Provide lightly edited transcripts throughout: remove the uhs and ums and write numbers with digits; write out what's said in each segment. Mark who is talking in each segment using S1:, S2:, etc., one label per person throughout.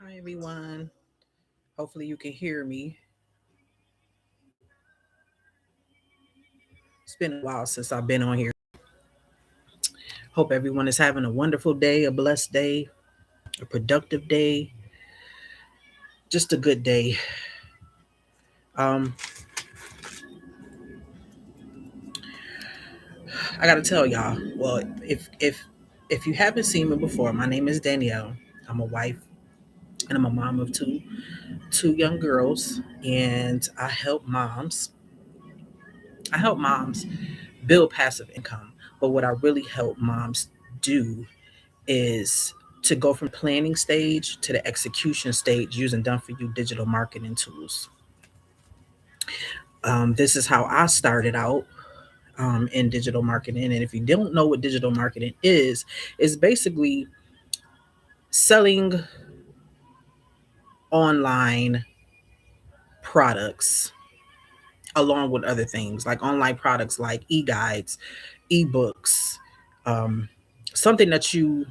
S1: Hi, everyone. Hopefully, you can hear me. It's been a while since I've been on here. Hope everyone is having a wonderful day, a blessed day, a productive day, just a good day. Um, I gotta tell y'all. Well, if you haven't seen me before, my name is Danielle. I'm a wife and I'm a mom of two young girls, and I help moms build passive income. But what I really help moms do is to go from planning stage to the execution stage using done for you digital marketing tools. This is how I started out in digital marketing. And if you don't know what digital marketing is, it's basically selling online products along with other things like online products like e-guides, ebooks, um, something that you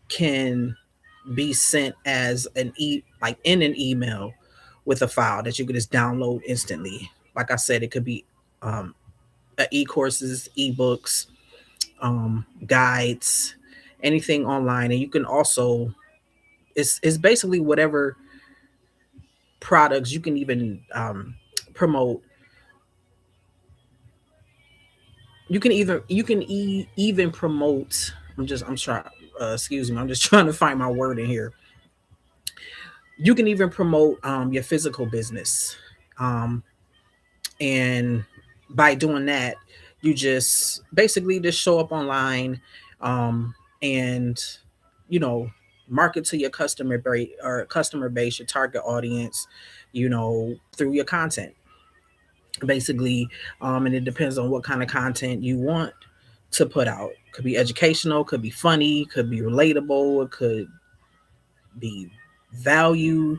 S1: can be sent as like in an email with a file that you could just download instantly. Like I said, it could be um, e-courses, ebooks, guides, anything online, and you can also it's basically whatever products you can even promote. You can even promote. I'm trying. Excuse me. I'm just trying to find my word in here. You can even promote your physical business. Um, and by doing that, you just basically just show up online, and you know market to your customer base, your target audience, through your content, basically. And it depends on what kind of content you want to put out. Could be educational, could be funny, could be relatable, it could be value,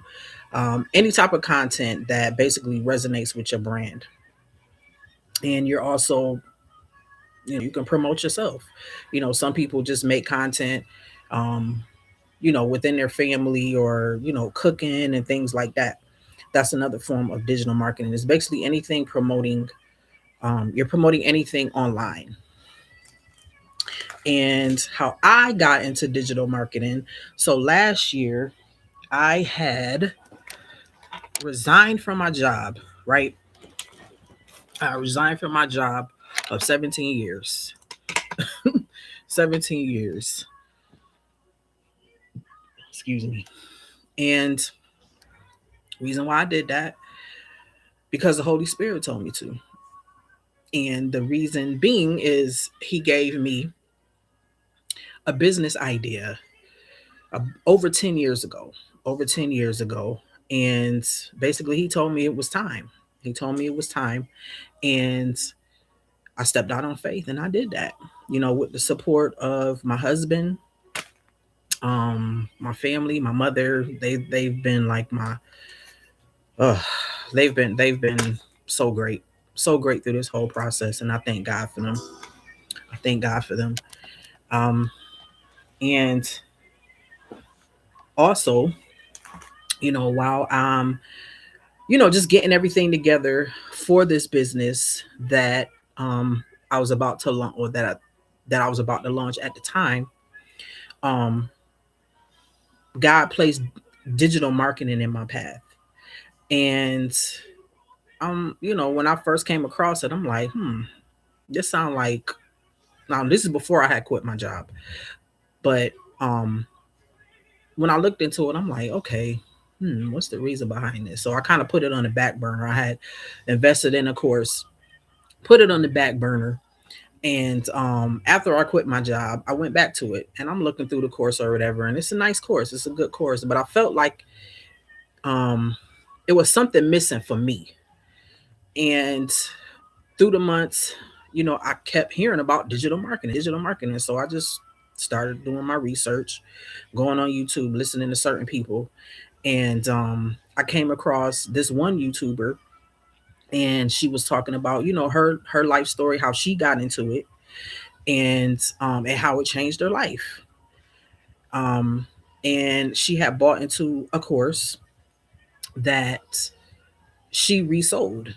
S1: any type of content that basically resonates with your brand. And you're also, you can promote yourself. Some people just make content, um, within their family, or cooking and things like that. That's another form of digital marketing. It's basically anything promoting. You're promoting anything online. And how I got into digital marketing. So last year, I had resigned from my job. Right, I resigned from my job of 17 years. 17 years. Excuse me. And reason why I did that, because the Holy Spirit told me to. And the reason being is he gave me a business idea over 10 years ago. Over 10 years ago. And basically, he told me it was time. He told me it was time. And I stepped out on faith and I did that, with the support of my husband, my family, my mother. They've been like uh, they've been so great, so great through this whole process. And I thank God for them. I thank God for them. Um, and also, while just getting everything together for this business that I was about to launch, or that I was about to launch at the time, um, God placed digital marketing in my path. And when I first came across it, I'm like, this sound like, now this is before I had quit my job. But um when I looked into it, I'm like, okay, what's the reason behind this? So I kind of put it on the back burner. I had invested in a course, put it on the back burner. And after I quit my job, I went back to it, and I'm looking through the course or whatever. And it's a nice course. It's a good course. But I felt like um, it was something missing for me. And through the months, I kept hearing about digital marketing. So I just started doing my research, going on YouTube, listening to certain people. And I came across this one YouTuber, and she was talking about, her life story, how she got into it, and how it changed her life. Um, and she had bought into a course that she resold,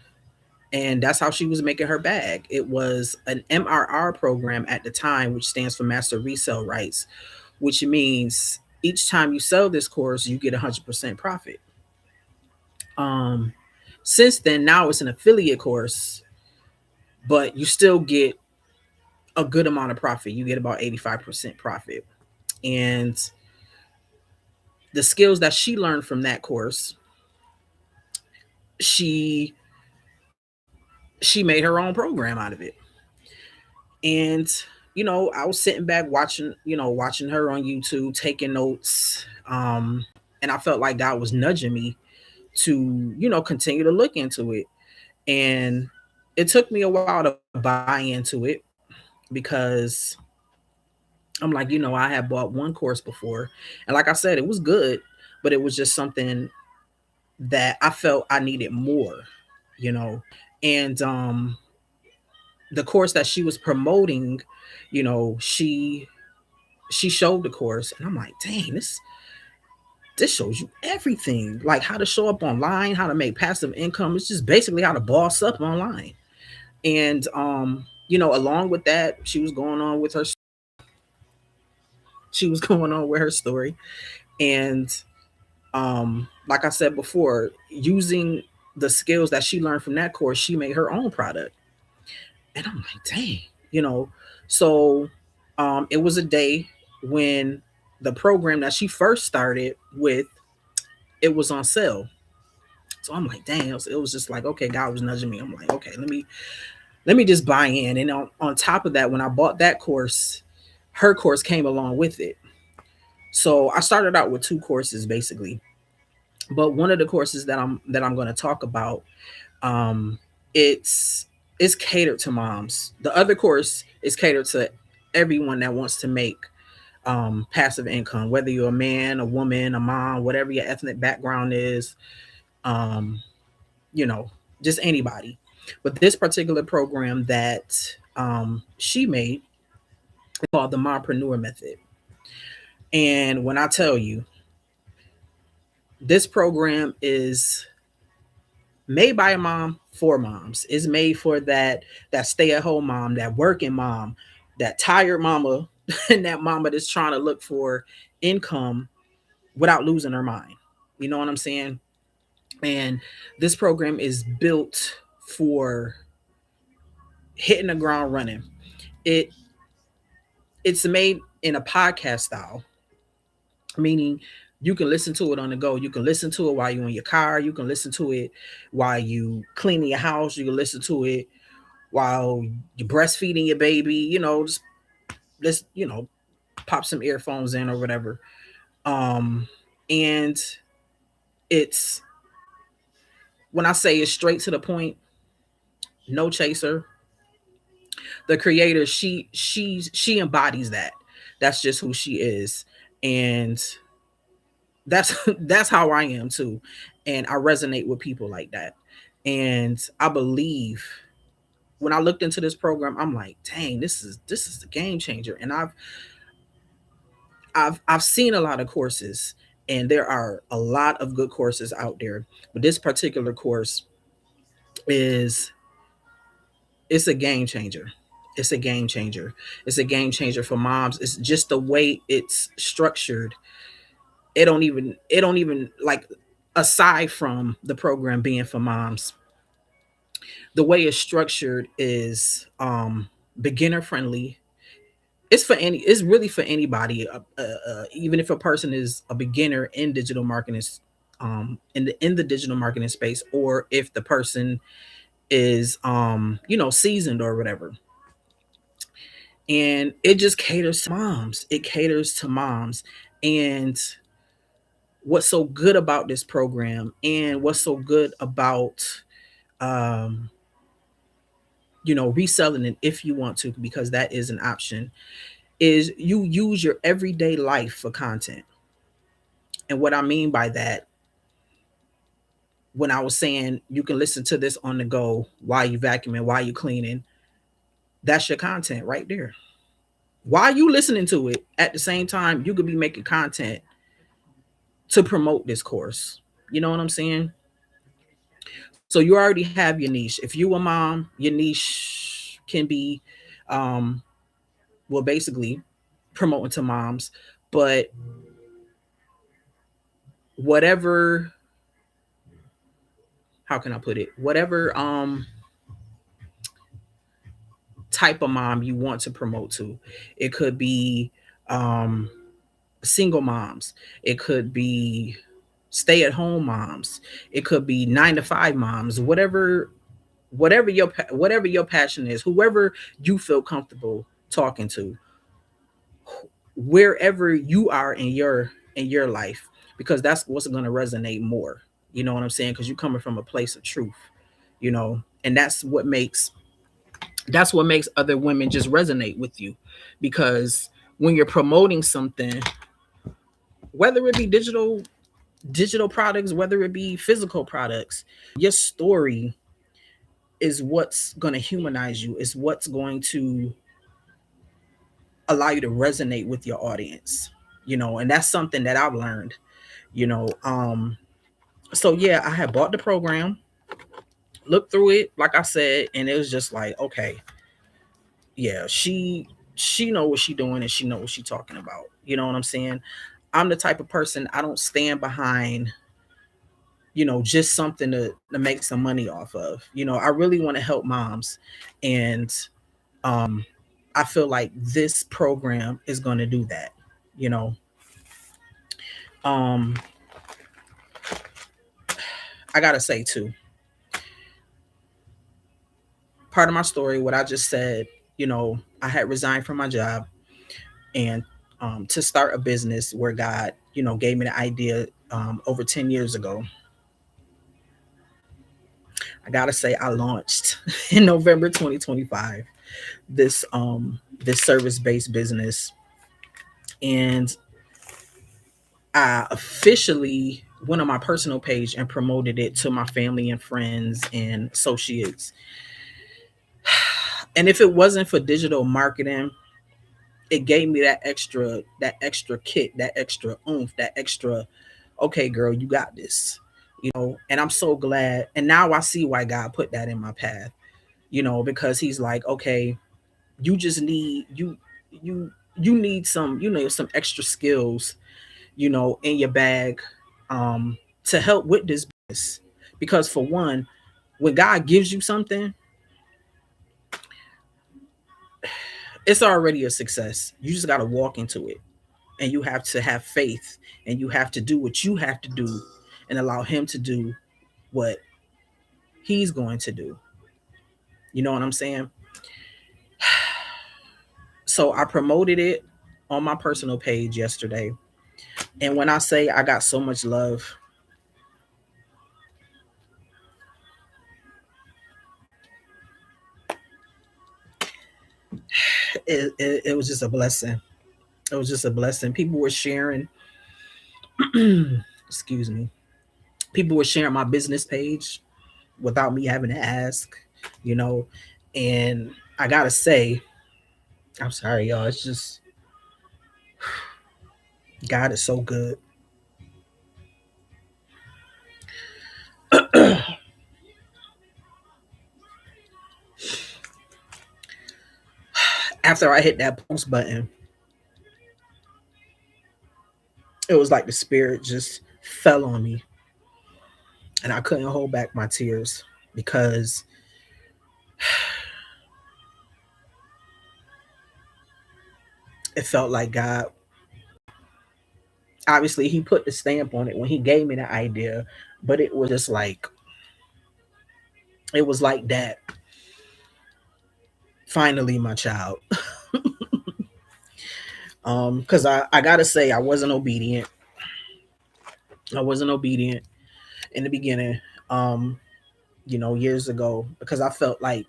S1: and that's how she was making her bag. It was an MRR program at the time, which stands for Master Resell Rights, which means each time you sell this course, you get 100% profit. Um, since then, now it's an affiliate course, but you still get a good amount of profit. You get about 85% profit. And the skills that she learned from that course, she she made her own program out of it. And I was sitting back watching, watching her on YouTube, taking notes. And I felt like God was nudging me to, continue to look into it. And it took me a while to buy into it because I'm like, I had bought one course before. And like I said, it was good, but it was just something that I felt I needed more, you know. And the course that she was promoting, she showed the course, and I'm like, dang, this shows you everything, like how to show up online, how to make passive income. It's just basically how to boss up online. And along with that, she was going on with her story. And like I said before, using the skills that she learned from that course, she made her own product. And I'm like, dang, you know. So it was a day when the program that she first started with, it was on sale. So I'm like, damn, it was just like, okay, God was nudging me. I'm like, okay, let me just buy in. And on top of that, when I bought that course, her course came along with it. So I started out with two courses basically. But one of the courses that I'm going to talk about, um, it's it's catered to moms. The other course is catered to everyone that wants to make passive income, whether you're a man, a woman, a mom, whatever your ethnic background is, um, you know, just anybody. But this particular program that she made is called the Mompreneur Method. And when I tell you, this program is made by a mom for moms. It's made for that stay-at-home mom, that working mom, that tired mama, and that mama that's trying to look for income without losing her mind. You know what I'm saying? And this program is built for hitting the ground running. It it's made in a podcast style, meaning you can listen to it on the go. You can listen to it while you're in your car. You can listen to it while you cleaning your house. You can listen to it while you're breastfeeding your baby. Just let's pop some earphones in or whatever. Um, and it's when I say it's straight to the point, no chaser. The creator, she embodies that. That's just who she is, and that's that's how I am too. And I resonate with people like that. And I believe when I looked into this program, I'm like, dang, this is the game changer. And I've seen a lot of courses, and there are a lot of good courses out there. But this particular course is it's a game changer. It's a game changer. It's a game changer for moms. It's just the way it's structured. It don't even like, aside from the program being for moms, the way it's structured is beginner friendly. It's really for anybody, even if a person is a beginner in digital marketing, in the digital marketing space, or if the person is seasoned or whatever. And it just caters to moms. It caters to moms. And what's so good about this program, and what's so good about um reselling it, if you want to, because that is an option, is you use your everyday life for content. And what I mean by that, when I was saying you can listen to this on the go while you vacuuming, while you cleaning, that's your content right there. While you listening to it, at the same time, you could be making content to promote this course. You know what I'm saying? So you already have your niche. If you a mom, your niche can be, um, well, basically promoting to moms, but whatever, how can I put it? Whatever type of mom you want to promote to. It could be um single moms. It could be stay-at-home moms. It could be 9 to 5 moms. Whatever your passion is, whoever you feel comfortable talking to, wherever you are in your life, because that's what's going to resonate more. You know what I'm saying? Because you're coming from a place of truth, and that's what makes other women just resonate with you, because when you're promoting something, whether it be digital products, whether it be physical products, your story is what's going to humanize you, is what's going to allow you to resonate with your audience, and that's something that I've learned, you know. So yeah, I had bought the program, looked through it, like I said, and it was just like, okay, yeah, she know what she doing, and she know what she talking about. You know what I'm saying? I'm the type of person, I don't stand behind, just something to make some money off of. I really want to help moms. And I feel like this program is going to do that. You know, um, I gotta say too, part of my story, what I just said, I had resigned from my job, and to start a business where God, gave me the idea over 10 years ago. I gotta say, I launched in November 2025 this service based business, and I officially went on my personal page and promoted it to my family and friends and associates. And if it wasn't for digital marketing, it gave me that extra kick, that extra oomph, that extra, okay, girl, you got this. And I'm so glad. And now I see why God put that in my path, because he's like, okay, you just need you need some extra skills, in your bag, to help with this business. Because for one, when God gives you something, it's already a success. You just got to walk into it, and you have to have faith, and you have to do what you have to do, and allow him to do what he's going to do. You know what I'm saying? So I promoted it on my personal page yesterday. And when I say I got so much love, it was just a blessing. It was just a blessing. People were sharing, excuse me, people were sharing my business page without me having to ask, you know. And I gotta say, I'm sorry, y'all. It's just, God is so good. After I hit that post button, it was like the spirit just fell on me, and I couldn't hold back my tears, because it felt like God, obviously, he put the stamp on it when he gave me the idea, but it was just like, it was like that. Finally, my child. Because I gotta say, I wasn't obedient. I wasn't obedient in the beginning, years ago, because I felt like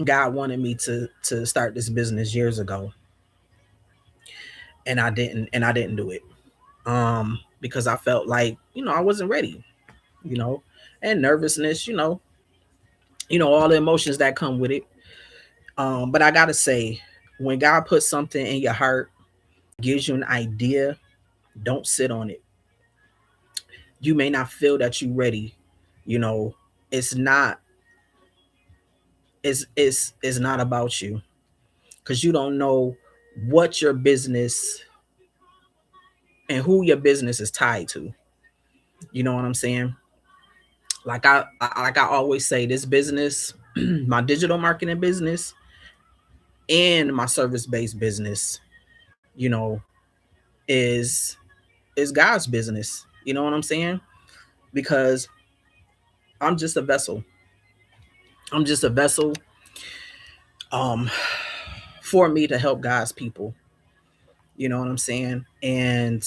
S1: God wanted me to start this business years ago, and I didn't do it. Because I felt like, I wasn't ready, you know, and nervousness, all the emotions that come with it. But I gotta say, when God puts something in your heart, gives you an idea, Don't sit on it. You may not feel that you're ready. You know, it's not it's not about you, because you don't know what your business and who your business is tied to. You know what I'm saying? Like I always say, this business, my digital marketing business and my service-based business, you know, is is God's business. You know what I'm saying? Because I'm just a vessel. I'm just a vessel um for me to help God's people. You know what I'm saying? And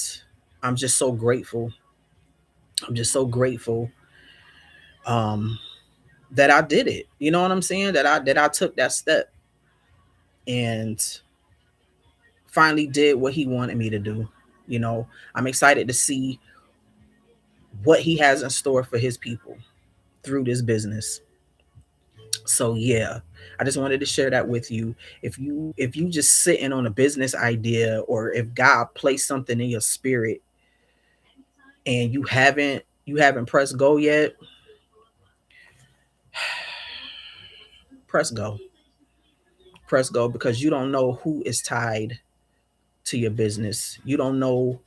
S1: I'm just so grateful. I'm just so grateful um that I did it. You know what I'm saying? That I took that step and finally did what he wanted me to do. You know, I'm excited to see what he has in store for his people through this business. So yeah, I just wanted to share that with you. If you just sitting on a business idea, or if God placed something in your spirit and you haven't pressed go yet, press go. Press go, because you don't know who is tied to your business. You don't know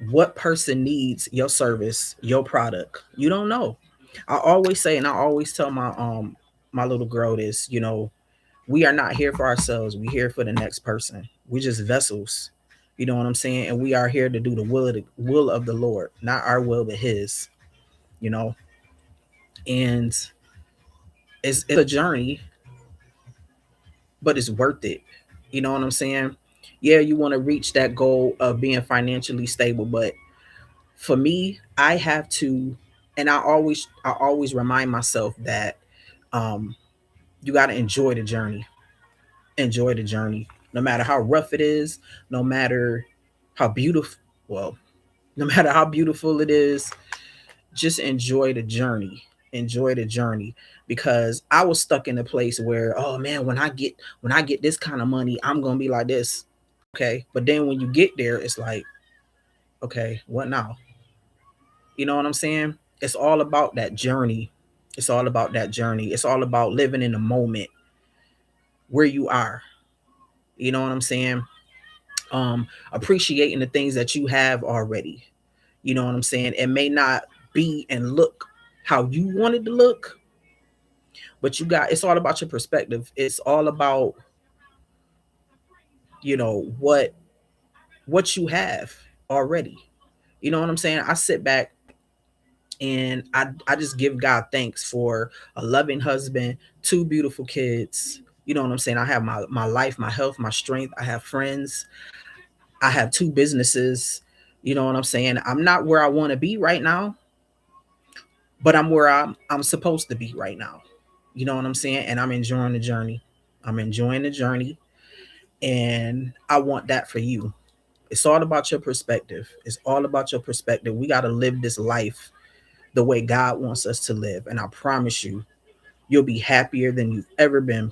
S1: what person needs your service, your product. You don't know. I always say, and I always tell my little girl this, you know, we are not here for ourselves. We're here for the next person. We're just vessels. You know what I'm saying? And we are here to do the will of the Lord, not our will but his, you know. And it's a journey, but it's worth it. You know what I'm saying? Yeah, you want to reach that goal of being financially stable, but for me, I have to, and I always remind myself that um you got to enjoy the journey. Enjoy the journey, no matter how rough it is, no matter how beautiful, well, no matter how beautiful it is, just enjoy the journey. Enjoy the journey, because I was stuck in a place where, oh man, when I get this kind of money, I'm going to be like this. Okay? But then when you get there, it's like, okay, what now? You know what I'm saying? It's all about that journey. It's all about that journey. It's all about living in the moment where you are. You know what I'm saying? Appreciating the things that you have already. You know what I'm saying? It may not be and look how you want it to look, but it's all about your perspective. It's all about, you know, what you have already. You know what I'm saying? I sit back and I just give God thanks for a loving husband, two beautiful kids. You know what I'm saying? I have my life, my health, my strength. I have friends. I have two businesses. You know what I'm saying? I'm not where I want to be right now, but I'm where I'm supposed to be right now. You know what I'm saying? And I'm enjoying the journey. I'm enjoying the journey, and I want that for you. It's all about your perspective. It's all about your perspective. We got to live this life the way God wants us to live, and I promise you, you'll be happier than you've ever been.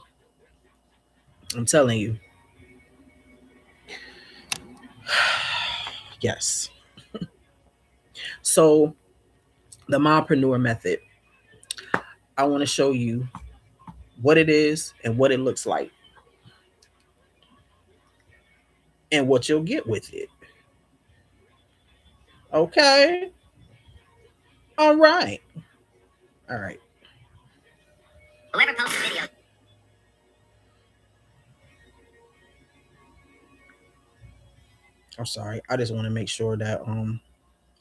S1: I'm telling you. Yes. So, the Mompreneur Method. I want to show you what it is and what it looks like and what you'll get with it. Okay. All right. All right. Whoever posts the video. I'm sorry. I just want to make sure that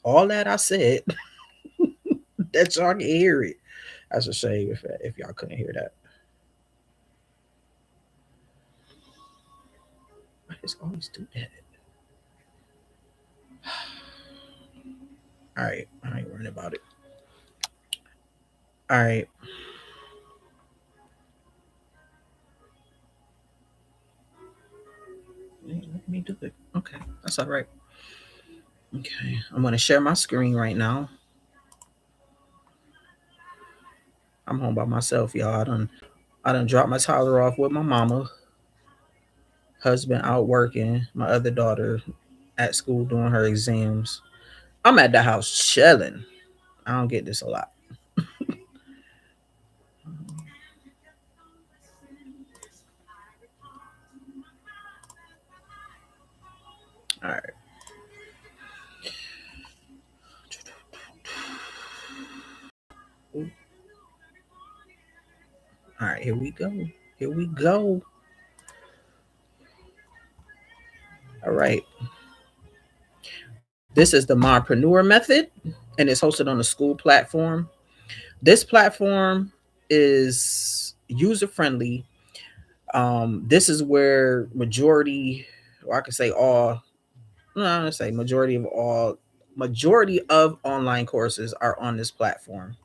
S1: all that I said that y'all can hear it. That's a shame if y'all couldn't hear that. I just always do that. All right. I ain't worrying about it. All right. Let me do it. Okay. That's all right. Okay. I'm gonna share my screen right now. I'm home by myself, y'all. I done dropped my Tyler off with my mama, husband out working, my other daughter. at school doing her exams. I'm at the house chilling. I don't get this a lot. All right. All right, here we go. Here we go. All right. This is the Mompreneur Method, and it's hosted on the school platform. This platform is user friendly. This is where majority, or I could say all, no, I'm gonna say majority of online courses are on this platform.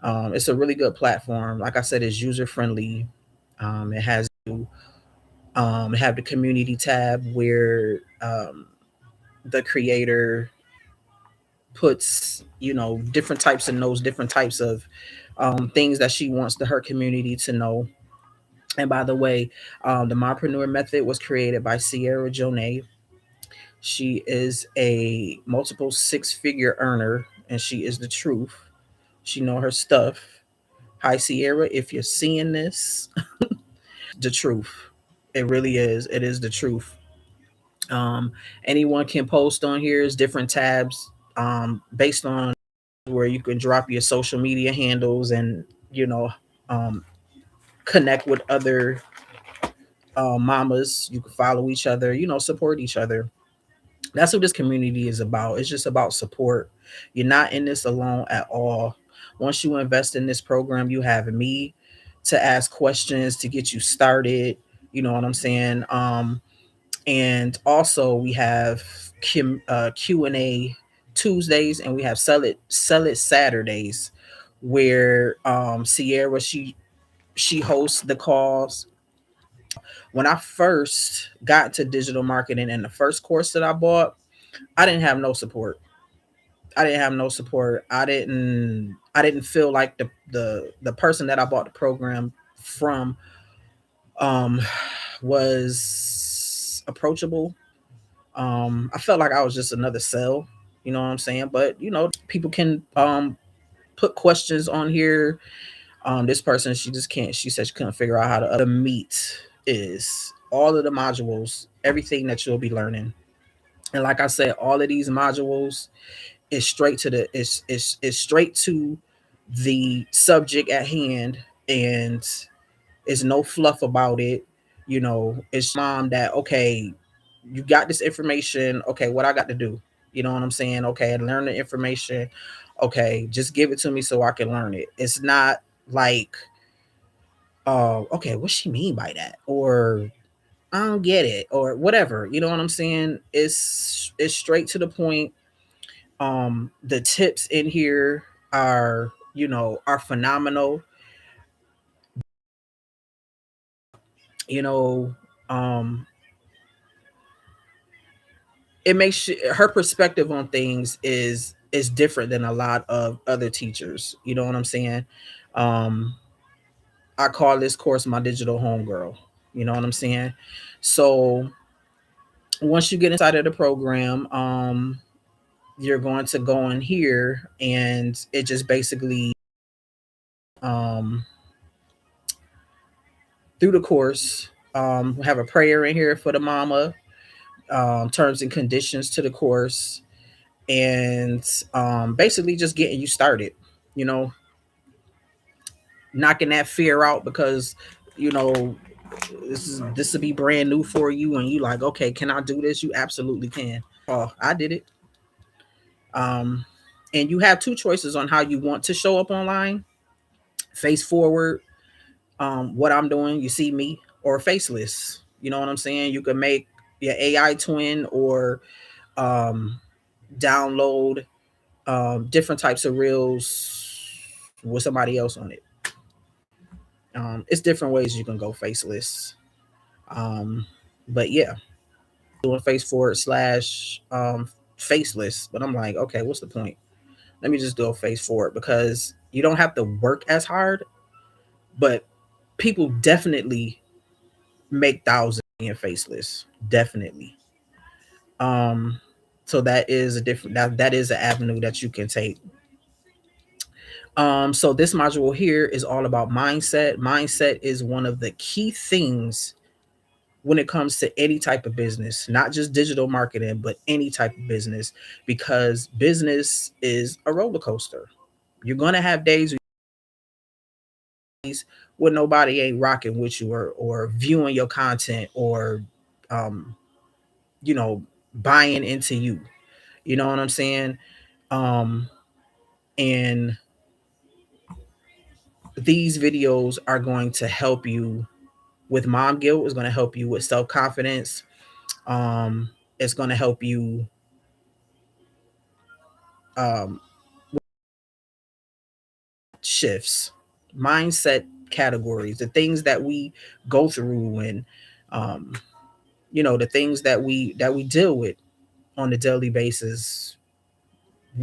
S1: It's a really good platform. Like I said, it's user friendly. It has have the community tab where the creator puts different types of notes, different types of things that she wants her community to know. And by the way, the Mompreneur Method was created by Sierra Jonay. She is a multiple six-figure earner, and she is the truth. She know her stuff. Hi, Sierra. If you're seeing this, the truth. It really is. It is the truth. Um, Anyone can post on here. Is different tabs based on where you can drop your social media handles and um, connect with other mamas. You can follow each other. Support each other. That's what this community is about. It's just about support. You're not in this alone at all. Once you invest in this program, you have me to ask questions to get you started. You know what I'm saying? And also we have Q&A Tuesdays, and we have sell it Saturdays, where Sierra, she hosts the calls. When I first got to digital marketing, and the first course that I bought, I didn't have no support. I didn't feel like the person that I bought the program from um was approachable. I felt like I was just another cell, you know what I'm saying? But people can put questions on here. This person, she just can't, she said she couldn't figure out how to the meat is all of the modules, everything that you'll be learning. And like I said, all of these modules is straight to is straight to the subject at hand, and it's no fluff about it. It's mom that, okay, you got this information. Okay, what I got to do? You know what I'm saying? Okay, learn the information. Okay, just give it to me so I can learn it. It's not like, okay, what she mean by that? Or I don't get it, or whatever. You know what I'm saying? It's straight to the point. The tips in here are phenomenal. You know, um, it makes her perspective on things is different than a lot of other teachers. You know what I'm saying? Um, I call this course my digital homegirl. You know what I'm saying? So once you get inside of the program, you're going to go in here, and it just basically um, through the course, we have a prayer in here for the mama, terms and conditions to the course, and basically just getting you started. You know, knocking that fear out, because you know this will be brand new for you, and you like, okay, can I do this? You absolutely can. Oh, I did it. Um, and you have two choices on how you want to show up online: face forward, what I'm doing, you see me, or faceless. You know what I'm saying? You can make your AI twin, or um, download different types of reels with somebody else on it. It's different ways you can go faceless. Um, but yeah, doing face forward slash faceless. But I'm like, okay, what's the point? Let me just do a face forward, because you don't have to work as hard, but people definitely make thousands being faceless. Definitely. Um, so that is a different that is an avenue that you can take. So this module here is all about mindset. Mindset is one of the key things when it comes to any type of business, not just digital marketing, but any type of business, because business is a roller coaster. You're gonna have days where nobody ain't rocking with you, or viewing your content, or um, you know, buying into you. You know what I'm saying? Um, and these videos are going to help you with mom guilt. It's going to help you with self confidence. It's going to help you um, shifts, mindset categories, the things that we go through, and um, the things that we deal with on a daily basis.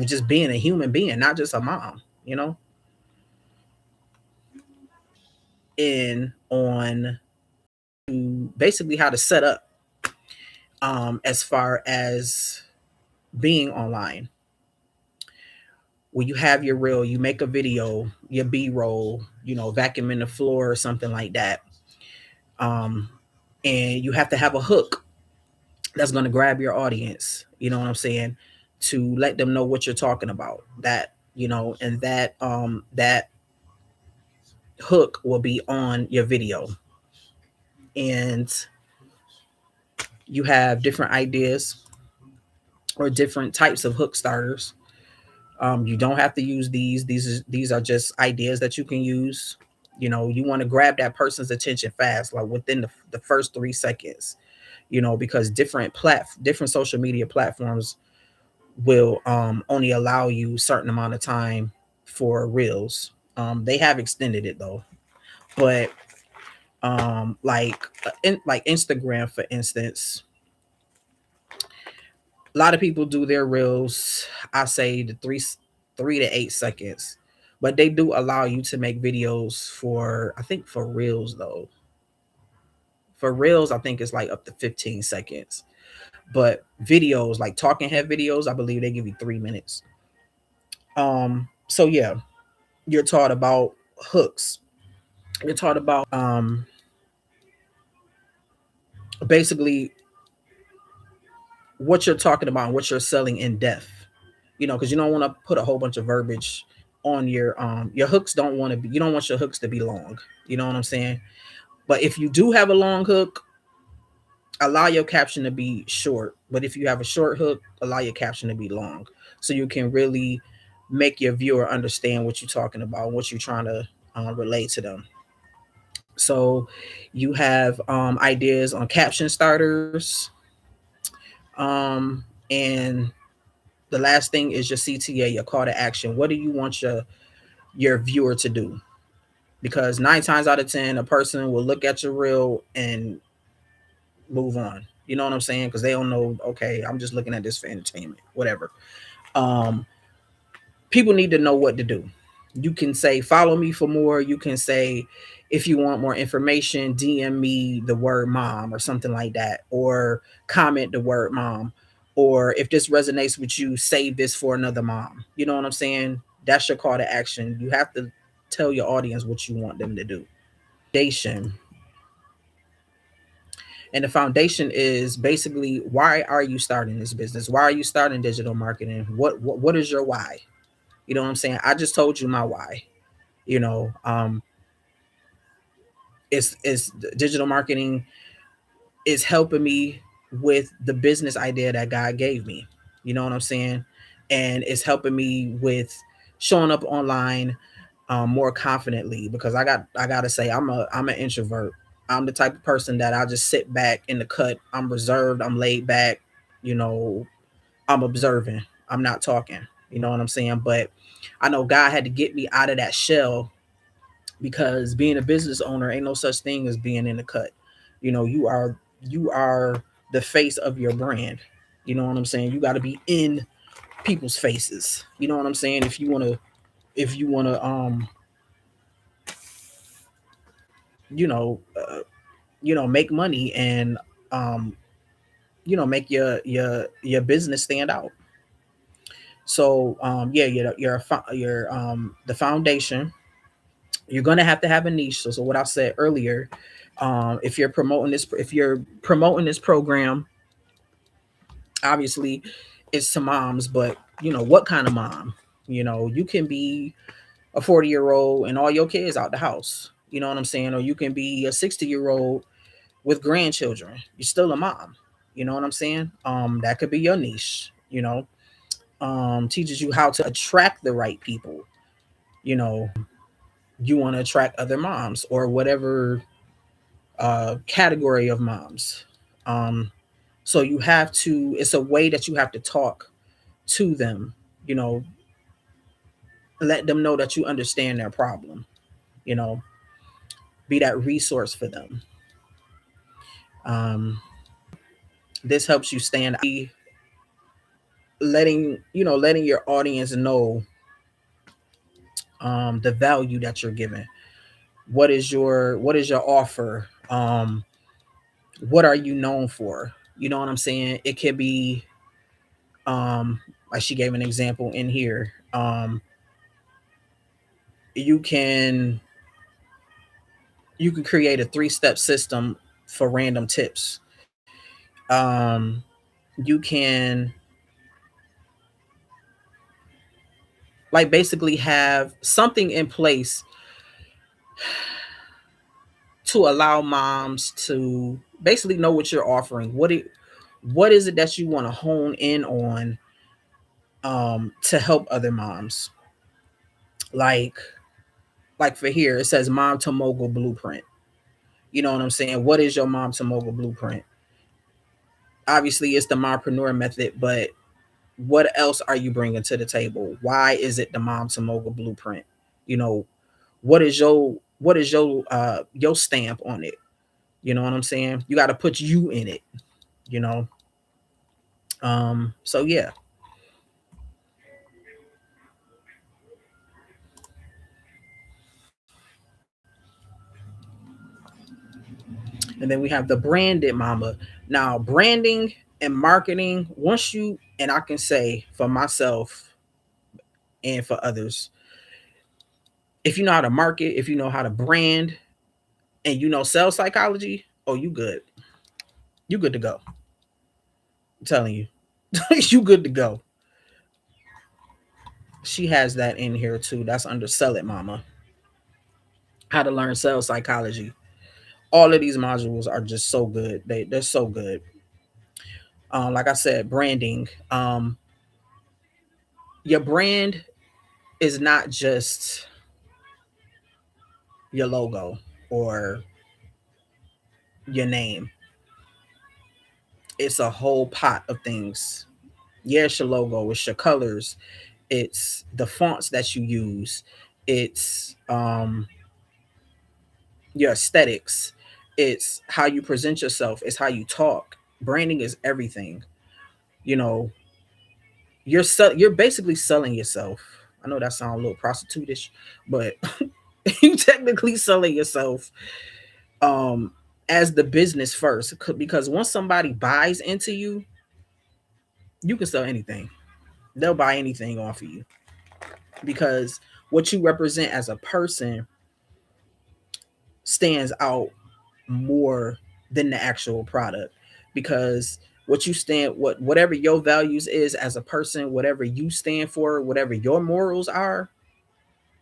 S1: Just being a human being, not just a mom. In on basically how to set up as far as being online. When you have your reel, you make a video, your B-roll, vacuuming the floor or something like that. Um, and you have to have a hook that's going to grab your audience, you know what I'm saying, to let them know what you're talking about. And that hook will be on your video. And you have different ideas or different types of hook starters. You don't have to use these. These are just ideas that you can use. You want to grab that person's attention fast, like within the first 3 seconds. Because different social media platforms will only allow you a certain amount of time for reels. They have extended it though, but like Instagram, for instance, a lot of people do their reels, I say the 3 to 8 seconds, but they do allow you to make videos for, I think for reels though. For reels, I think it's like up to 15 seconds. But videos, like talking head videos, I believe they give you 3 minutes. So yeah, you're taught about hooks. You're taught about basically what you're talking about and what you're selling in depth. Because you don't want to put a whole bunch of verbiage on your hooks. Don't want to be, you don't want your hooks to be long. You know what I'm saying? But if you do have a long hook, allow your caption to be short. But if you have a short hook, allow your caption to be long, so you can really make your viewer understand what you're talking about, what you're trying to relate to them. So you have ideas on caption starters, and the last thing is your CTA, your call to action. What do you want your viewer to do? Because 9 times out of 10, a person will look at your reel and move on. You know what I'm saying? Because they don't know, okay, I'm just looking at this for entertainment, whatever. Um, People need to know what to do. You can say, follow me for more. You can say, if you want more information, DM me the word mom or something like that, or comment the word mom. Or if this resonates with you, save this for another mom. You know what I'm saying? That's your call to action. You have to tell your audience what you want them to do. Foundation. And the foundation is basically, why are you starting this business? Why are you starting digital marketing? What is your why? You know what I'm saying? I just told you my why. You know, it's digital marketing is helping me with the business idea that God gave me. You know what I'm saying? And it's helping me with showing up online more confidently, because I gotta say, I'm an introvert. I'm the type of person that I just sit back in the cut. I'm reserved. I'm laid back. You know, I'm observing. I'm not talking. You know what I'm saying? But I know God had to get me out of that shell, because being a business owner ain't no such thing as being in the cut. You are the face of your brand. You know what I'm saying? You got to be in people's faces. You know what I'm saying? If you want to you know make money and um make your business stand out. So yeah, the foundation. You're gonna have to have a niche. So what I said earlier, if you're promoting this program, obviously it's to moms, but what kind of mom? You can be a 40-year-old and all your kids out the house. You know what I'm saying? Or you can be a 60-year-old with grandchildren. You're still a mom. You know what I'm saying? That could be your niche. Teaches you how to attract the right people. You know, you want to attract other moms or whatever category of moms. Um, so you have to. It's a way that you have to talk to them. You know, let them know that you understand their problem. You know, be that resource for them. Um, this helps you stand. Letting your audience know the value that you're giving. What is your offer? What are you known for? You know what I'm saying? It could be like she gave an example in here. You can create a 3-step system for random tips. You can like basically have something in place to allow moms to basically know what you're offering. What is it that you want to hone in on to help other moms? Like for here, it says mom to mogul blueprint. You know what I'm saying? What is your mom to mogul blueprint? Obviously, it's the mompreneur method, but what else are you bringing to the table? Why is it the mom to mogul blueprint? You know, what is your stamp on it? You know what I'm saying? You got to put you in it. You know. So yeah. And then we have the branded mama. Now, branding and marketing, once you, and I can say for myself and for others, if you know how to market, if you know how to brand, and you know sales psychology, oh, you good. You good to go. I'm telling you. You good to go. She has that in here too. That's under Sell It Mama. How to learn sales psychology. All of these modules are just so good. They're so good. Like I said, branding. Your brand is not just your logo or your name. It's a whole pot of things. Yeah, it's your logo, it's your colors, it's the fonts that you use, it's your aesthetics, it's how you present yourself, it's how you talk. Branding is everything. You know, you're basically selling yourself. I know that sounds a little prostitutish, but you technically selling yourself um as the business first, because once somebody buys into you, you can sell anything. They'll buy anything off of you because what you represent as a person stands out more than the actual product. Because whatever your values is as a person, whatever you stand for, whatever your morals are,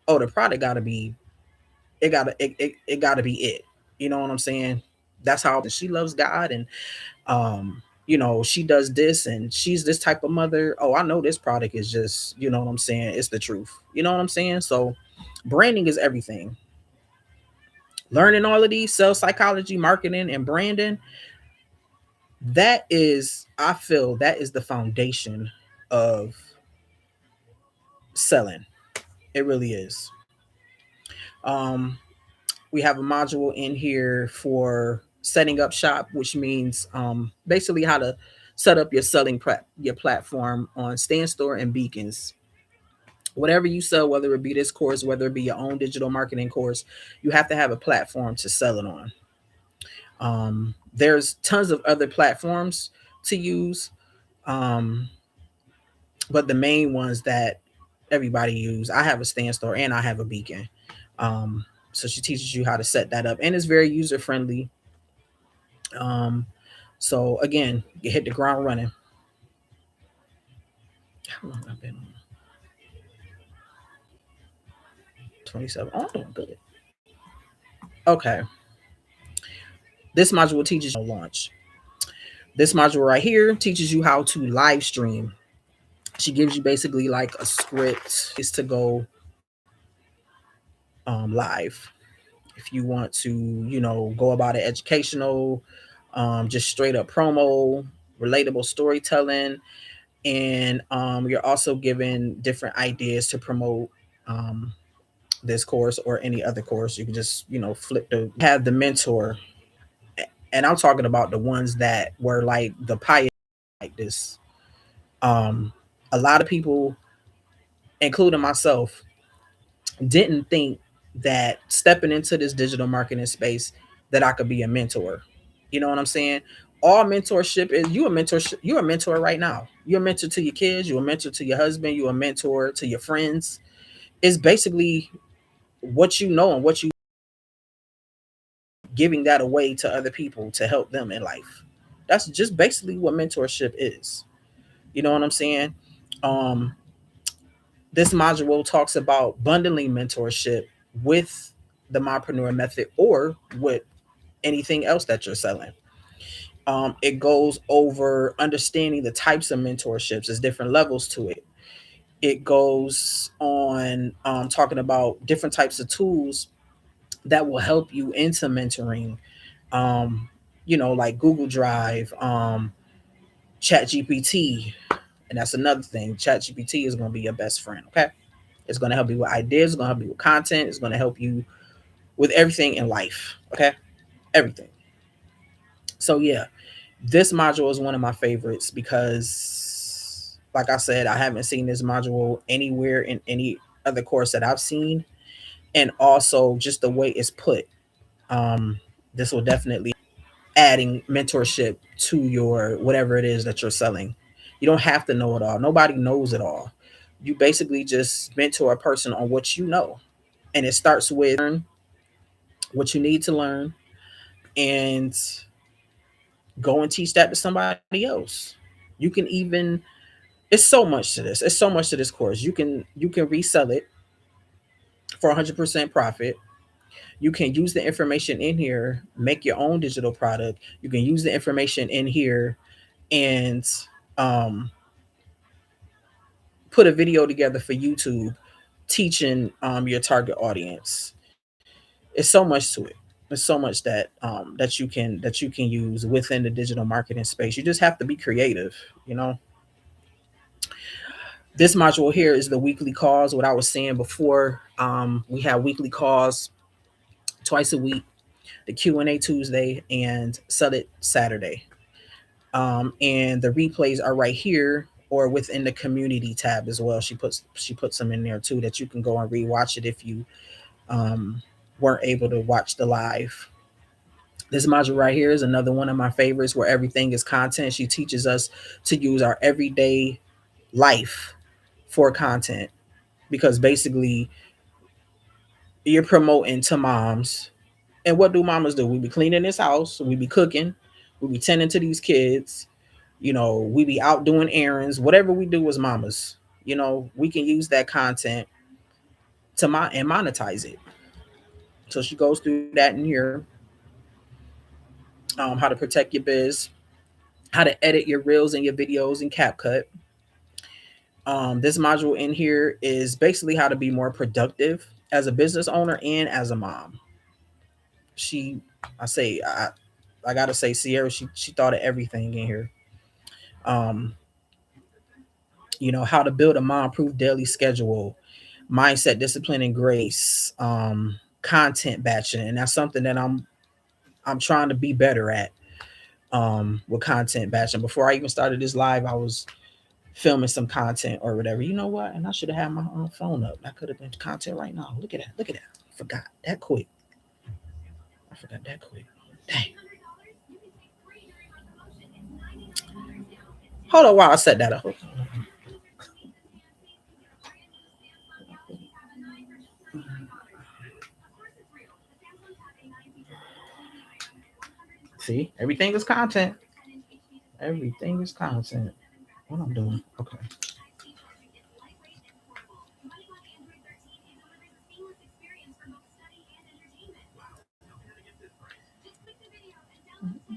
S1: oh, the product got to be it got to be it. You know what I'm saying? That's how she loves God, and she does this and she's this type of mother. Oh, I know this product is just, you know what I'm saying, it's the truth. You know what I'm saying? So branding is everything. Learning all of these, sales psychology, marketing, and branding, I feel that is the foundation of selling. It really is. um we have a module in here for setting up shop, which means basically how to set up your platform on Stand Store and Beacons. Whatever you sell, whether it be this course, whether it be your own digital marketing course, you have to have a platform to sell it on. There's tons of other platforms to use. Um, but the main ones that everybody use, I have a stand store and I have a beacon. Um, so she teaches you how to set that up, and it's very user friendly. Um, so again, you hit the ground running. How long I've been on? 27. Oh, I'm doing good. Okay. This module teaches you launch. This module right here teaches you how to live stream. She gives you basically like a script is to go live. If you want to, go about it educational, just straight up promo, relatable storytelling, and you're also given different ideas to promote this course or any other course. You can just, flip the have the mentor, and I'm talking about the ones that were like the pioneers like this. Um, a lot of people, including myself, didn't think that stepping into this digital marketing space that I could be a mentor. You know what I'm saying? All mentorship is you a mentor. You're a mentor right now. You're a mentor to your kids. You're a mentor to your husband. You're a mentor to your friends. It's basically what you know and what you giving that away to other people to help them in life. That's just basically what mentorship is. You know what I'm saying? Um, this module talks about bundling mentorship with the Mompreneur method or with anything else that you're selling. It goes over understanding the types of mentorships. There's different levels to it. It goes on talking about different types of tools that will help you into mentoring. Um, like Google Drive, Chat GPT, and that's another thing. Chat GPT is going to be your best friend. Okay, it's going to help you with ideas. It's going to help you with content. It's going to help you with everything in life. Okay, everything. So yeah, this module is one of my favorites because, like I said, I haven't seen this module anywhere in any other course that I've seen, and also just the way it's put. Um, this will definitely adding mentorship to your whatever it is that you're selling. You don't have to know it all. Nobody knows it all. You basically just mentor a person on what you know, and it starts with what you need to learn and go and teach that to somebody else. You can even it's so much to this. It's so much to this course. You can resell it for 100% profit. You can use the information in here, make your own digital product. You can use the information in here and um, put a video together for YouTube teaching your target audience. It's so much to it. There's so much that you can use within the digital marketing space. You just have to be creative, you know. This module here is the weekly calls. What I was saying before, we have weekly calls twice a week, the Q&A Tuesday and Sell It Saturday. And the replays are right here or within the community tab as well. She puts them in there too that you can go and rewatch it if you um, weren't able to watch the live. This module right here is another one of my favorites where everything is content. She teaches us to use our everyday life for content because basically you're promoting to moms. And what do mamas do? We be cleaning this house, we be cooking, we be tending to these kids, we be out doing errands, whatever we do as mamas, we can use that content and monetize it. So she goes through that in here, how to protect your biz, how to edit your reels and your videos in CapCut. This module in here is basically how to be more productive as a business owner and as a mom. She, I say, I gotta say, Sierra, she thought of everything in here. Um, how to build a mom-proof daily schedule, mindset, discipline, and grace, content batching, and that's something that I'm trying to be better at with content batching. Before I even started this live, I was filming some content or whatever. You know what? And I should have had my own phone up. That could have been content right now. Look at that. Look at that. I forgot that quick. I forgot that quick. Dang. Hold on while I set that up. See, everything is content. Everything is content. What I'm doing? Okay.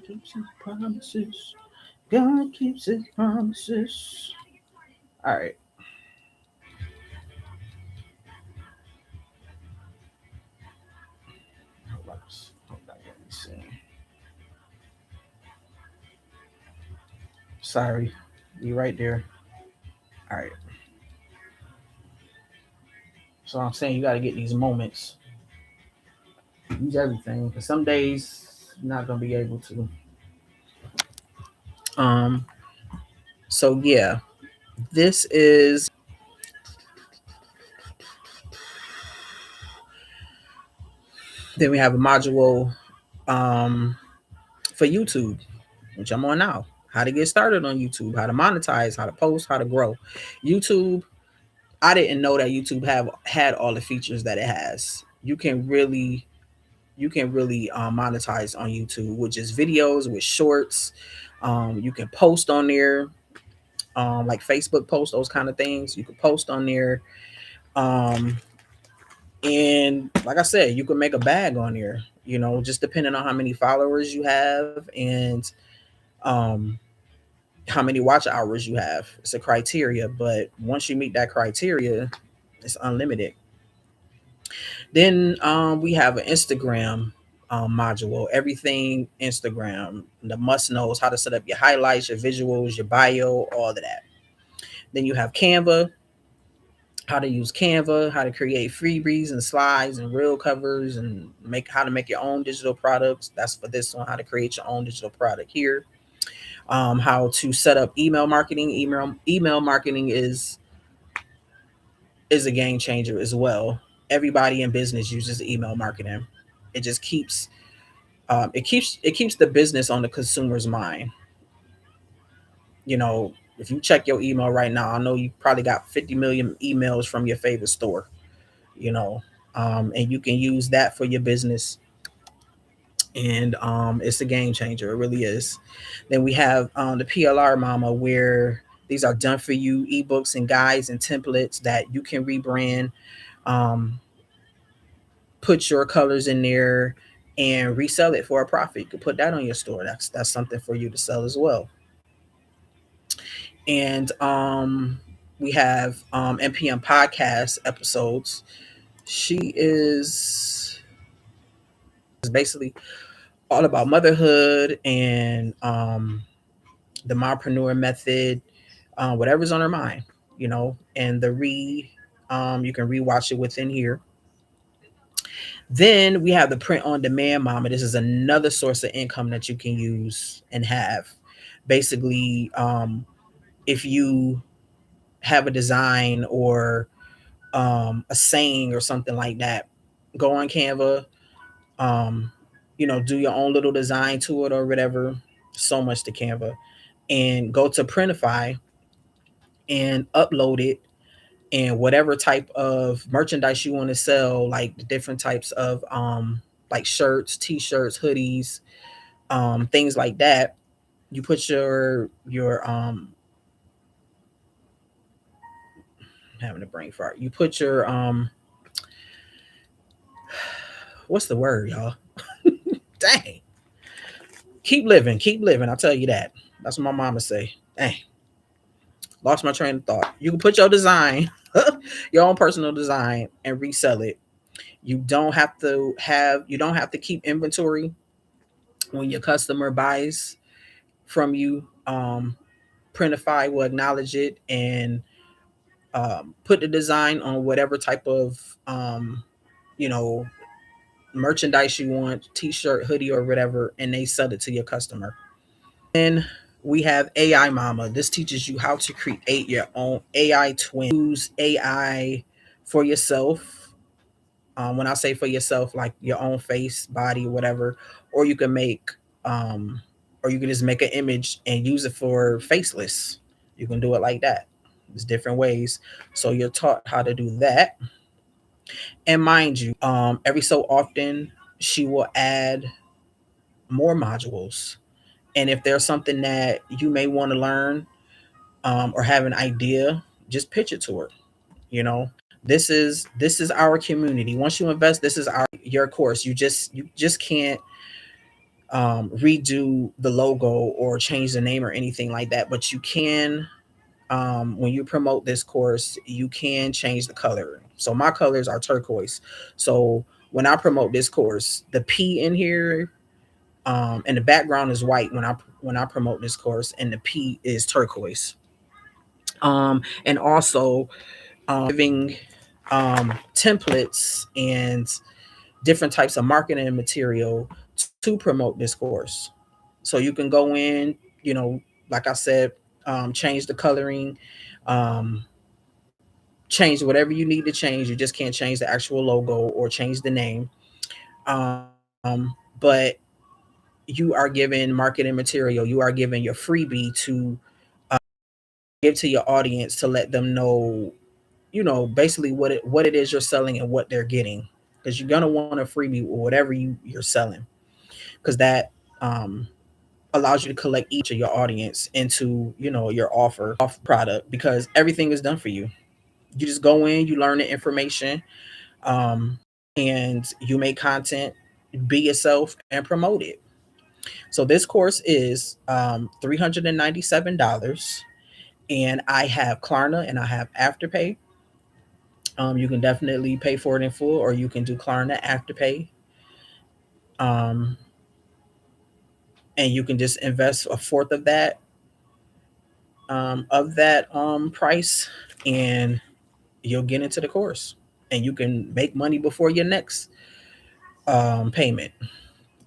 S1: Keeps his promises. God keeps his promises. All right. Hold on, let me see. Sorry, you right there. All right. So I'm saying you got to get these moments. Use everything. Because some days you're not gonna be able to. Um. So yeah, this is. Then we have a module for YouTube, which I'm on now. How to get started on YouTube, how to monetize, how to post, how to grow. YouTube, I didn't know that YouTube have had all the features that it has. You can really monetize on YouTube, which is videos with shorts. You can post on there, like Facebook post, those kind of things. You can post on there. Um, and like I said, you can make a bag on there, just depending on how many followers you have and um, how many watch hours you have. It's a criteria, but once you meet that criteria, it's unlimited. Then we have an Instagram module, everything Instagram, the must knows, how to set up your highlights, your visuals, your bio, all of that. Then you have Canva, how to use Canva, how to create freebies and slides and reel covers, and make how to make your own digital products. That's for this one, how to create your own digital product here. How to set up email marketing. Email marketing is a game changer as well. Everybody in business uses email marketing. It just keeps the business on the consumer's mind. You know, if you check your email right now, I know you probably got 50 million emails from your favorite store. You know, and you can use that for your business, and it's a game changer. It really is. Then we have the PLR Mama, where these are done for you ebooks and guides and templates that you can rebrand. Um, Put your colors in there and resell it for a profit. You could put that on your store. That's something for you to sell as well. And we have NPM podcast episodes. She is basically all about motherhood and the Mompreneur Method, whatever's on her mind, and you can rewatch it within here. Then we have the print on demand mama. This is another source of income that you can use and have. Basically, if you have a design or a saying or something like that, go on Canva, um, do your own little design to it or whatever. So much to Canva. And go to Printify and upload it, and whatever type of merchandise you want to sell, like the different types of like shirts, t-shirts, hoodies, things like that. You put your I'm having a brain fart. You put your what's the word, y'all? Dang. Keep living. I'll tell you that. That's what my mama say. Dang. Lost my train of thought. You can put your design, your own personal design, and resell it. You don't have to keep inventory when your customer buys from you. Printify will acknowledge it and put the design on whatever type of um, you know merchandise you want, t-shirt, hoodie, or whatever, and they sell it to your customer. Then we have AI Mama. This teaches you how to create your own AI twin. Use AI for yourself. When I say for yourself, like your own face, body, whatever, or you can make or you can just make an image and use it for faceless. You can do it like that. There's different ways. So you're taught how to do that. And mind you, every so often she will add more modules. And if there's something that you may want to learn, or have an idea, just pitch it to her. You know, this is our community. Once you invest, this is our your course. You just can't redo the logo or change the name or anything like that, but you can, when you promote this course, you can change the color. So my colors are turquoise. So when I promote this course, the P in here, and the background is white when I promote this course, and the P is turquoise. And also, giving templates and different types of marketing material to promote this course. So you can go in, you know, like I said, change the coloring, um, change whatever you need to change. You just can't change the actual logo or change the name. But you are given marketing material. You are given your freebie to give to your audience to let them know, basically what it is you're selling and what they're getting, because you're gonna want a freebie or whatever you're selling, because that um, allows you to collect each of your audience into your offer off product, because everything is done for you. You just go in, you learn the information, um, and you make content, be yourself, and promote it. So this course is $397, and I have Klarna and I have Afterpay. You can definitely pay for it in full, or you can do Klarna Afterpay, um, and you can just invest a fourth of that price, and you'll get into the course, and you can make money before your next payment.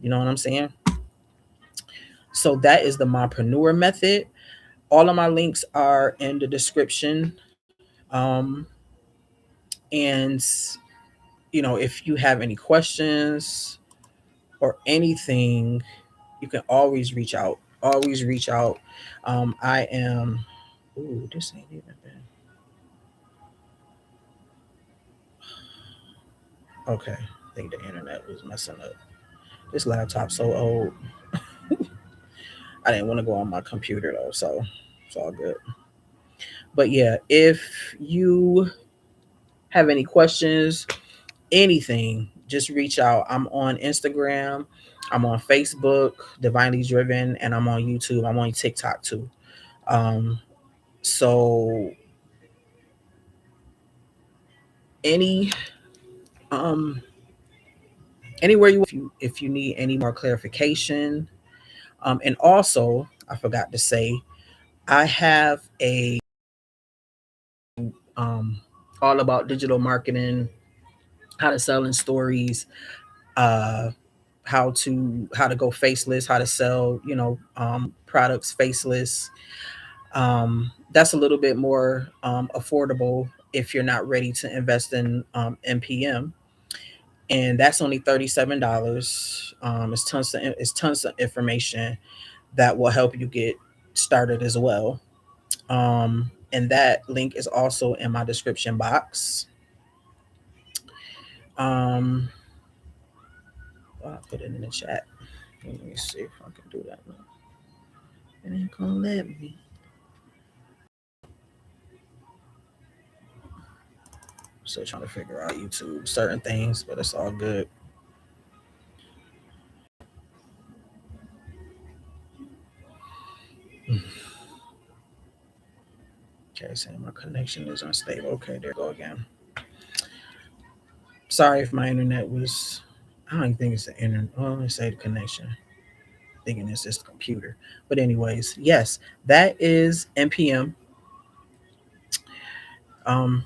S1: You know what I'm saying? So that is the Mompreneur Method. All of my links are in the description. And if you have any questions or anything, you can always reach out. Always reach out. I am. Ooh, this ain't even been. Okay, I think the internet was messing up. This laptop's so old. I didn't want to go on my computer though, so it's all good. But yeah, if you have any questions, anything, just reach out. I'm on Instagram, I'm on Facebook, Divinely Driven, and I'm on YouTube. I'm on TikTok too. Um, so any um anywhere if you need any more clarification. And also, I forgot to say, I have a um all about digital marketing, how to sell in stories, uh how to go faceless, how to sell, products faceless. That's a little bit more affordable if you're not ready to invest in NPM, and that's only $37. It's tons of information that will help you get started as well. And that link is also in my description box. Um, I'll put it in the chat. Let me see if I can do that now. It ain't gonna let me. Still trying to figure out YouTube certain things, but it's all good. Okay, saying my connection is unstable. Okay, there we go again. Sorry if my internet was. I don't even think it's the internet. Well, let me say the connection. Thinking it's just the computer. But anyways, yes, that is NPM. Um,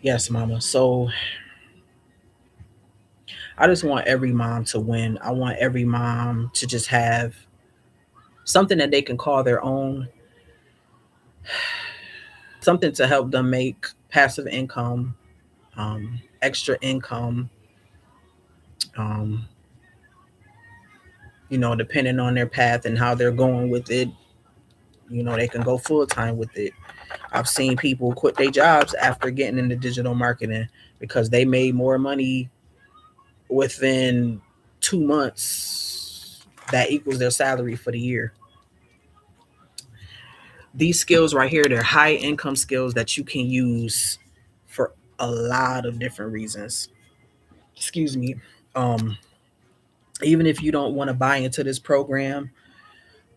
S1: yes, Mama. So I just want every mom to win. I want every mom to just have something that they can call their own, something to help them make passive income, extra income, depending on their path and how they're going with it, they can go full time with it. I've seen people quit their jobs after getting into digital marketing because they made more money within 2 months that equals their salary for the year. These skills right here, they're high income skills that you can use for a lot of different reasons. Excuse me. Um, Even if you don't want to buy into this program,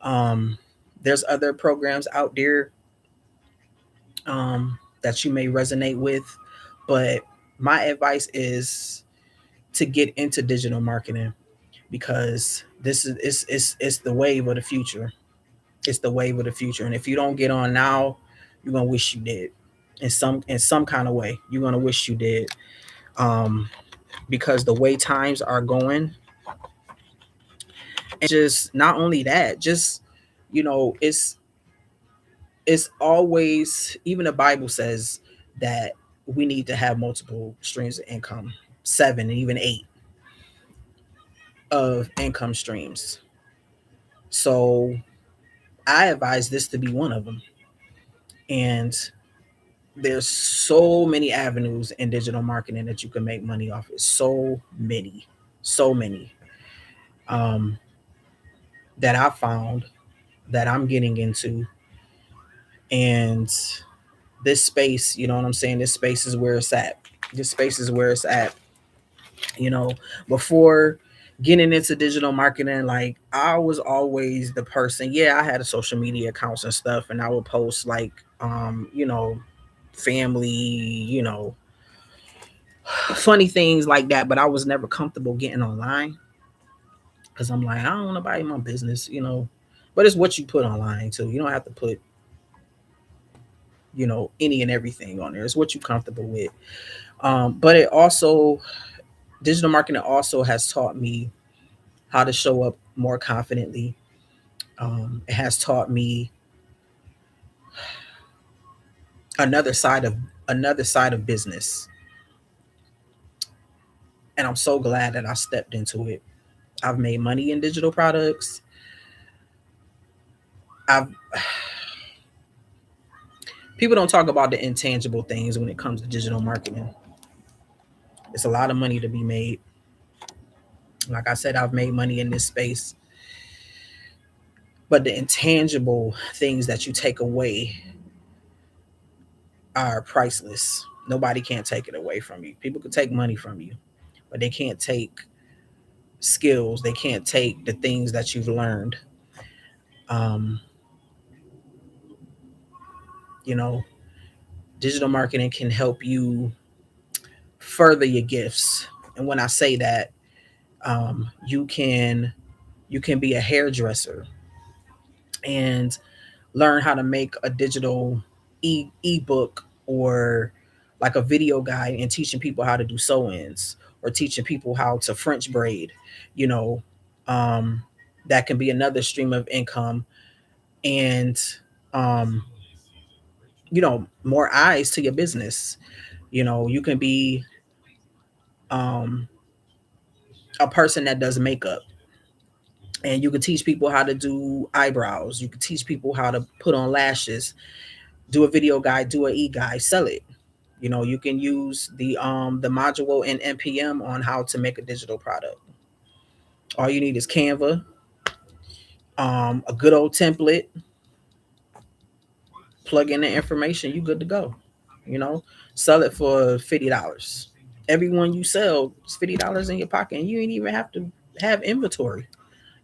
S1: um, there's other programs out there that you may resonate with. But my advice is to get into digital marketing because this is it's the wave of the future. It's the wave of the future. And if you don't get on now, you're gonna wish you did. In some kind of way, you're gonna wish you did. Um, because the way times are going, and just not only that, just it's always, even the Bible says that we need to have multiple streams of income, seven and even eight of income streams. So I advise this to be one of them. And there's so many avenues in digital marketing that you can make money off of. So many um, that I found that I'm getting into. And this space, you know what I'm saying? This space is where it's at. This space is where it's at. You know, before getting into digital marketing, like I was always the person, yeah, I had a social media accounts and stuff, and I would post like family, funny things like that, but I was never comfortable getting online because I'm like, I don't want to buy my business. But it's what you put online too. You don't have to put, any and everything on there. It's what you're comfortable with. But it also, digital marketing also has taught me how to show up more confidently. It has taught me another side of another side of business, and I'm so glad that I stepped into it. I've made money in digital products. I've People don't talk about the intangible things when it comes to digital marketing. It's a lot of money to be made. Like I said, I've made money in this space, but the intangible things that you take away are priceless. Nobody can take it away from you. People can take money from you, but they can't take skills. They can't take the things that you've learned. Um, you know, Digital marketing can help you further your gifts. And when I say that, you can be a hairdresser and learn how to make a digital ebook or like a video guide and teaching people how to do sew-ins or teaching people how to French braid, you know, um, that can be another stream of income and um, more eyes to your business. You can be um, a person that does makeup and you can teach people how to do eyebrows. You can teach people how to put on lashes, do a video guide, do an e-guide, sell it. You can use the module in NPM on how to make a digital product. All you need is Canva, a good old template, plug in the information, you good to go. You know, Sell it for $50. Everyone you sell is $50 in your pocket, and you ain't even have to have inventory.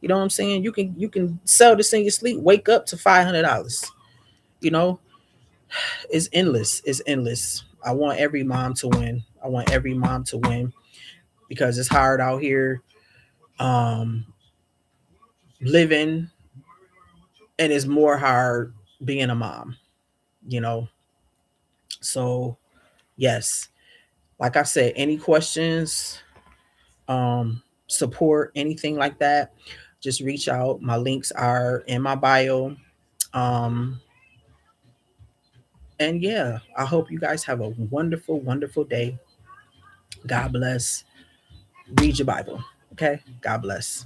S1: You know what I'm saying? You can sell this in your sleep, wake up to $500. You know, it's endless. It's endless. I want every mom to win. I want every mom to win because it's hard out here um living, and it's more hard being a mom, you know. So yes, like I said, any questions, support, anything like that, just reach out. My links are in my bio. Um and yeah, I hope you guys have a wonderful, wonderful day. God bless. Read your Bible. Okay? God bless.